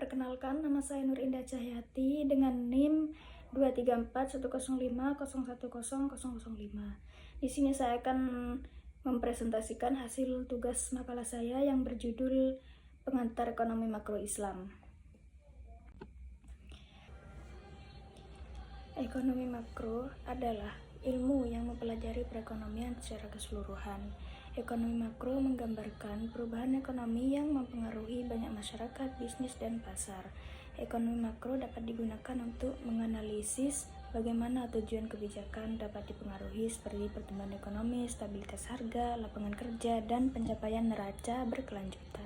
Perkenalkan, nama saya Nur Indah Cahyati dengan NIM 2341050100005. Di sini saya akan mempresentasikan hasil tugas makalah saya yang berjudul Pengantar Ekonomi Makro Islam. Ekonomi makro adalah ilmu yang mempelajari perekonomian secara keseluruhan. Ekonomi makro menggambarkan perubahan ekonomi yang mempengaruhi banyak masyarakat, bisnis, dan pasar. Ekonomi makro dapat digunakan untuk menganalisis bagaimana tujuan kebijakan dapat dipengaruhi seperti pertumbuhan ekonomi, stabilitas harga, lapangan kerja, dan pencapaian neraca berkelanjutan.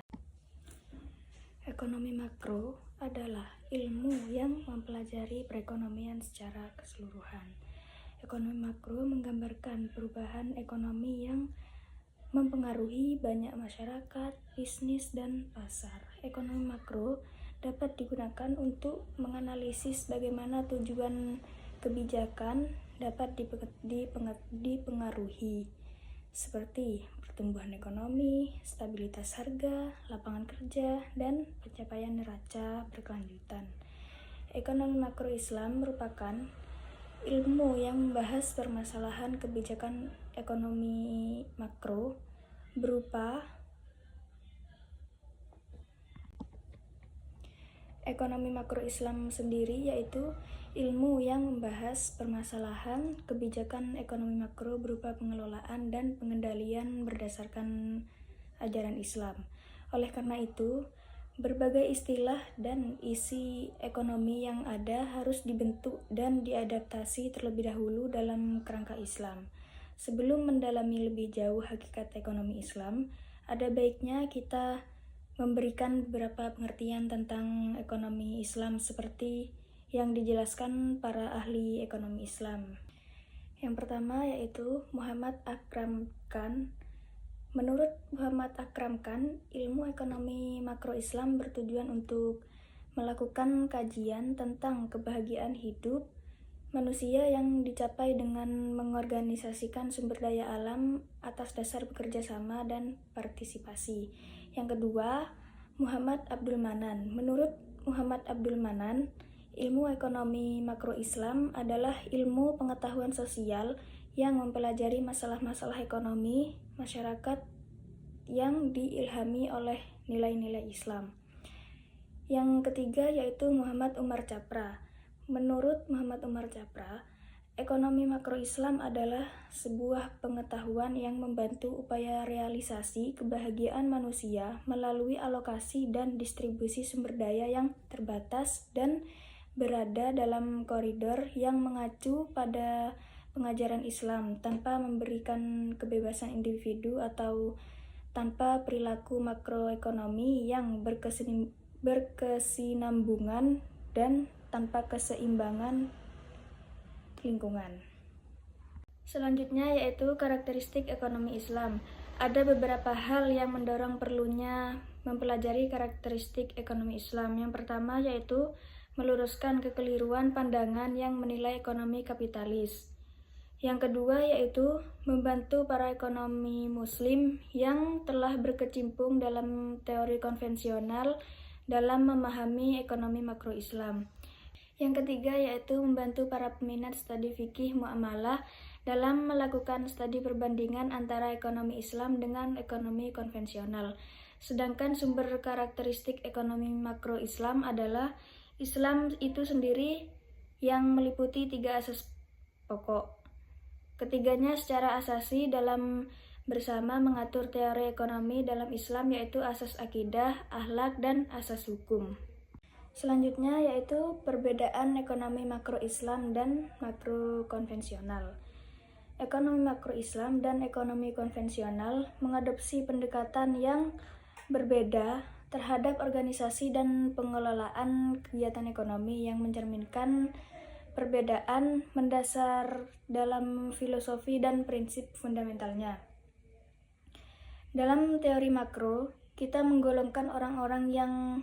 Ekonomi makro adalah ilmu yang mempelajari perekonomian secara keseluruhan. Ekonomi makro menggambarkan perubahan ekonomi yang mempengaruhi banyak masyarakat, bisnis, dan pasar. Ekonomi makro dapat digunakan untuk menganalisis bagaimana tujuan kebijakan dapat dipengaruhi, seperti pertumbuhan ekonomi, stabilitas harga, lapangan kerja, dan pencapaian neraca berkelanjutan. Ekonomi makro Islam merupakan ilmu yang membahas permasalahan kebijakan ekonomi makro berupa ekonomi makro Islam sendiri, yaitu ilmu yang membahas permasalahan kebijakan ekonomi makro berupa pengelolaan dan pengendalian berdasarkan ajaran Islam. Oleh karena itu, berbagai istilah dan isi ekonomi yang ada harus dibentuk dan diadaptasi terlebih dahulu dalam kerangka Islam. Sebelum mendalami lebih jauh hakikat ekonomi Islam, ada baiknya kita memberikan beberapa pengertian tentang ekonomi Islam seperti yang dijelaskan para ahli ekonomi Islam. Yang pertama yaitu Muhammad Akram Khan. Menurut Muhammad Akram Khan, ilmu ekonomi makro Islam bertujuan untuk melakukan kajian tentang kebahagiaan hidup manusia yang dicapai dengan mengorganisasikan sumber daya alam atas dasar bekerja sama dan partisipasi. Yang kedua, Muhammad Abdul Manan. Menurut Muhammad Abdul Manan, ilmu ekonomi makro Islam adalah ilmu pengetahuan sosial yang mempelajari masalah-masalah ekonomi masyarakat yang diilhami oleh nilai-nilai Islam. Yang ketiga yaitu Muhammad Umar Chapra. Menurut Muhammad Umar Chapra, ekonomi makro Islam adalah sebuah pengetahuan yang membantu upaya realisasi kebahagiaan manusia melalui alokasi dan distribusi sumber daya yang terbatas dan berada dalam koridor yang mengacu pada pengajaran Islam tanpa memberikan kebebasan individu atau tanpa perilaku makroekonomi yang berkesinambungan dan tanpa keseimbangan lingkungan. Selanjutnya yaitu karakteristik ekonomi Islam. Ada beberapa hal yang mendorong perlunya mempelajari karakteristik ekonomi Islam. Yang pertama yaitu meluruskan kekeliruan pandangan yang menilai ekonomi kapitalis. Yang kedua yaitu membantu para ekonomi muslim yang telah berkecimpung dalam teori konvensional dalam memahami ekonomi makro Islam. Yang ketiga yaitu membantu para peminat studi fikih muamalah dalam melakukan studi perbandingan antara ekonomi Islam dengan ekonomi konvensional. Sedangkan sumber karakteristik ekonomi makro Islam adalah Islam itu sendiri yang meliputi 3 asas pokok. Ketiganya secara asasi dalam bersama mengatur teori ekonomi dalam Islam, yaitu asas akidah, akhlak, dan asas hukum. Selanjutnya yaitu perbedaan ekonomi makro Islam dan makro konvensional. Ekonomi makro Islam dan ekonomi konvensional mengadopsi pendekatan yang berbeda terhadap organisasi dan pengelolaan kegiatan ekonomi yang mencerminkan perbedaan mendasar dalam filosofi dan prinsip fundamentalnya. Dalam teori makro, kita menggolongkan orang-orang yang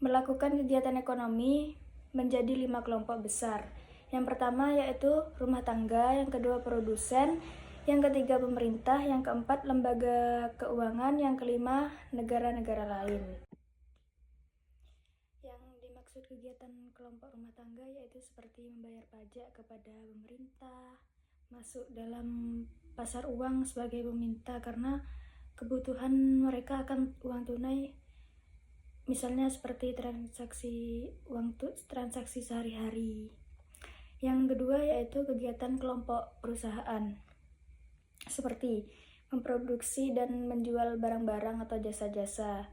melakukan kegiatan ekonomi menjadi 5 kelompok besar. Yang pertama yaitu rumah tangga, yang kedua produsen, yang ketiga pemerintah, yang keempat lembaga keuangan, yang kelima negara-negara lain. Maksud kegiatan kelompok rumah tangga yaitu seperti membayar pajak kepada pemerintah, masuk dalam pasar uang sebagai peminta karena kebutuhan mereka akan uang tunai, misalnya seperti transaksi sehari-hari. Yang kedua yaitu kegiatan kelompok perusahaan, seperti memproduksi dan menjual barang-barang atau jasa-jasa.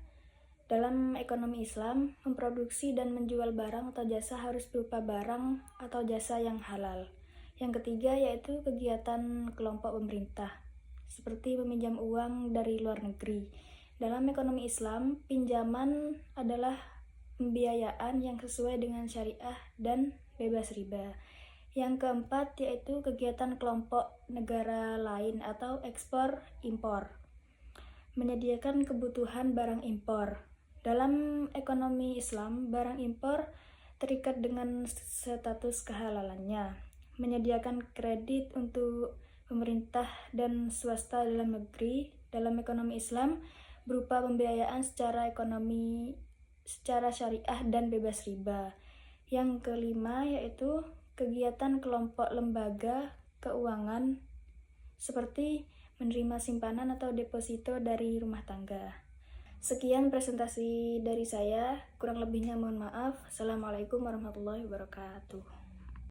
Dalam ekonomi Islam, memproduksi dan menjual barang atau jasa harus berupa barang atau jasa yang halal. Yang ketiga yaitu kegiatan kelompok pemerintah, seperti meminjam uang dari luar negeri. Dalam ekonomi Islam, pinjaman adalah pembiayaan yang sesuai dengan syariah dan bebas riba. Yang keempat yaitu kegiatan kelompok negara lain atau ekspor-impor, menyediakan kebutuhan barang impor. Dalam ekonomi Islam, barang impor terikat dengan status kehalalannya. Menyediakan kredit untuk pemerintah dan swasta dalam negeri dalam ekonomi Islam berupa pembiayaan secara syariah dan bebas riba. Yang kelima yaitu kegiatan kelompok lembaga keuangan seperti menerima simpanan atau deposito dari rumah tangga. Sekian presentasi dari saya, kurang lebihnya mohon maaf. Assalamualaikum warahmatullahi wabarakatuh.